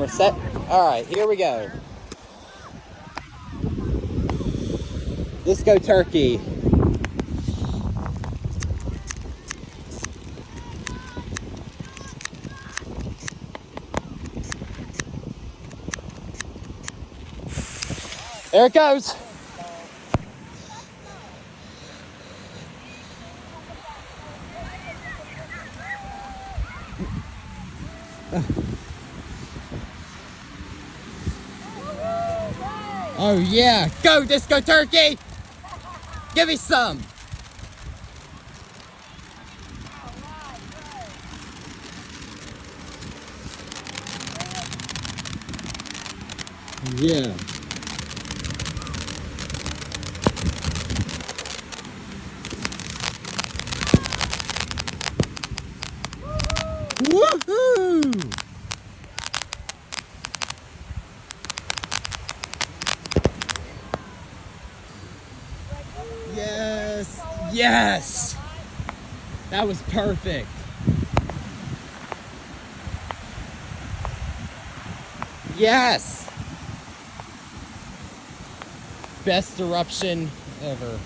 camera set. All right, here we go. Disco turkey. There it goes. Oh yeah, go disco turkey! Give me some! Yeah. Woohoo! Yes! Yes! That was perfect. Yes! Best eruption ever.